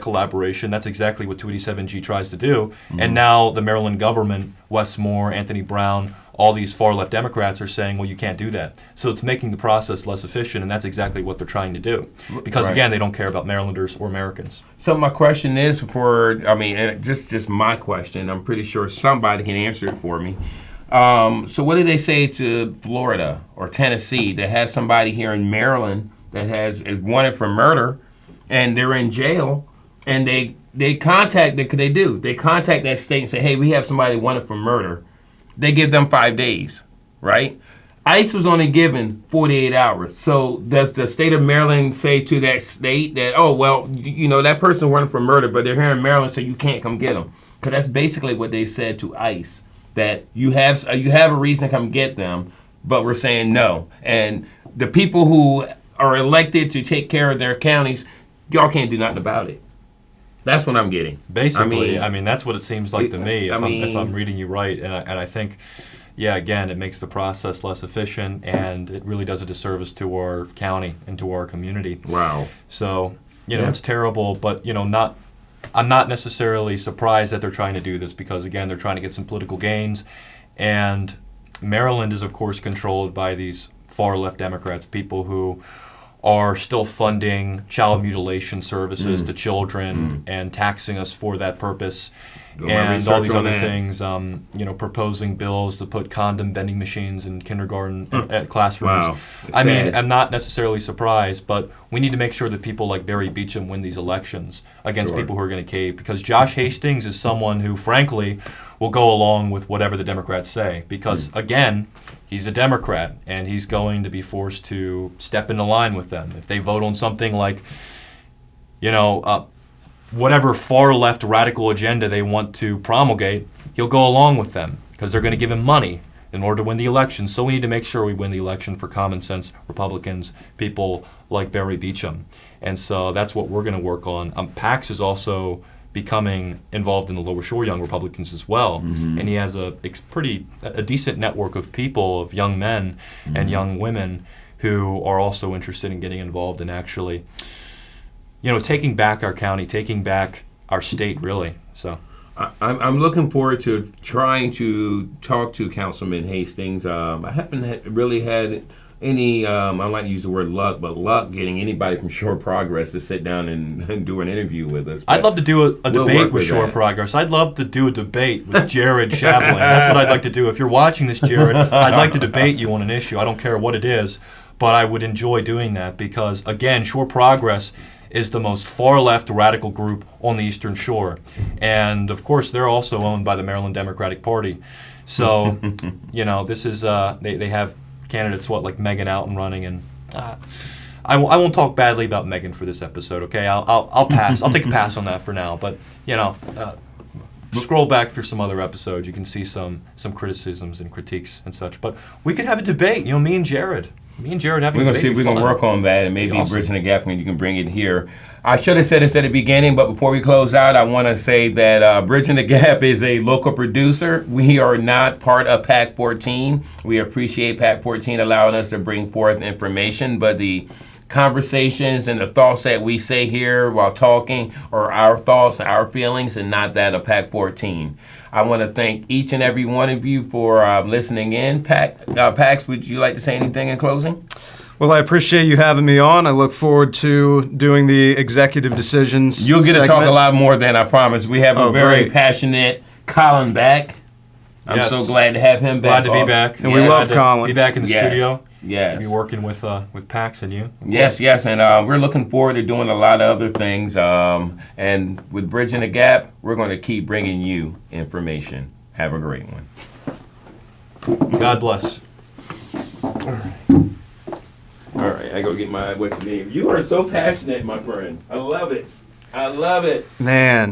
collaboration. That's exactly what 287G tries to do. And now the Maryland government, Wes Moore, Anthony Brown, all these far-left Democrats are saying, well, you can't do that. So it's making the process less efficient, and that's exactly what they're trying to do. Because, again, they don't care about Marylanders or Americans. So my question is just my question. I'm pretty sure somebody can answer it for me. So what did they say to Florida or Tennessee that has somebody here in Maryland that is wanted for murder, and they're in jail, and they contact that state and say, hey, we have somebody wanted for murder. They give them 5 days, right? ICE was only given 48 hours. So does the state of Maryland say to that state that, oh, well, that person wanted for murder, but they're here in Maryland, so you can't come get them? Because that's basically what they said to ICE, that you have a reason to come get them, but we're saying no. And the people who are elected to take care of their counties, y'all can't do nothing about it. That's what I'm getting. Basically, I mean that's what it seems like to me, if I'm reading you right. And I think, yeah, again, it makes the process less efficient, and it really does a disservice to our county and to our community. Wow. So, it's terrible, but, I'm not necessarily surprised that they're trying to do this because, again, they're trying to get some political gains. And Maryland is, of course, controlled by these far-left Democrats, people who are still funding child mutilation services to children and taxing us for that purpose, and all these other things, proposing bills to put condom vending machines in kindergarten at classrooms. Wow. I mean, I'm not necessarily surprised, but we need to make sure that people like Barry Beecham win these elections against people who are going to cave, because Josh Hastings is someone who, frankly, will go along with whatever the Democrats say, because, again, he's a Democrat, and he's going to be forced to step into line with them. If they vote on something like, whatever far-left radical agenda they want to promulgate, he'll go along with them because they're going to give him money in order to win the election. So we need to make sure we win the election for common-sense Republicans, people like Barry Beecham. And so that's what we're going to work on. Pax is also becoming involved in the Lower Shore Young Republicans as well, and he has a decent network of people, of young men and young women who are also interested in getting involved in actually, taking back our county, taking back our state, really. So I'm looking forward to trying to talk to Councilman Hastings. I haven't really had any, I don't like to use the word luck, but luck getting anybody from Shore Progress to sit down and do an interview with us. I'd love to do a debate with Shore Progress. I'd love to do a debate with Jared Shaplin. That's what I'd like to do. If you're watching this, Jared, I'd like to debate you on an issue. I don't care what it is, but I would enjoy doing that because, again, Shore Progress is the most far-left radical group on the Eastern Shore. And, of course, they're also owned by the Maryland Democratic Party. So, this is, they have candidates, like Megan out and running, and I won't talk badly about Megan for this episode, okay? I'll pass. I'll take a pass on that for now. But, scroll back through some other episodes. You can see some criticisms and critiques and such. But we could have a debate, me and Jared. Me and Jared having a debate. We're going to see if we can work on that, and maybe awesome. Bridging the Gap, and you can bring it here. I should have said this at the beginning, but before we close out, I want to say that Bridging the Gap is a local producer. We are not part of PAC 14. We appreciate PAC 14 allowing us to bring forth information, but the conversations and the thoughts that we say here while talking are our thoughts, our feelings, and not that of PAC 14. I want to thank each and every one of you for listening in. Pax, would you like to say anything in closing? Well, I appreciate you having me on. I look forward to doing the executive decisions. You'll get to talk a lot more than I promise. We have a very passionate Colin back. I'm so glad to have him back. Glad to be back. And we love Colin. Be back in the studio. Yes. Be working with Pax and you. Yes, and we're looking forward to doing a lot of other things. And with Bridging the Gap, we're going to keep bringing you information. Have a great one. God bless. All right, I go get my what's the name. You are so passionate, my friend. I love it. I love it. Man.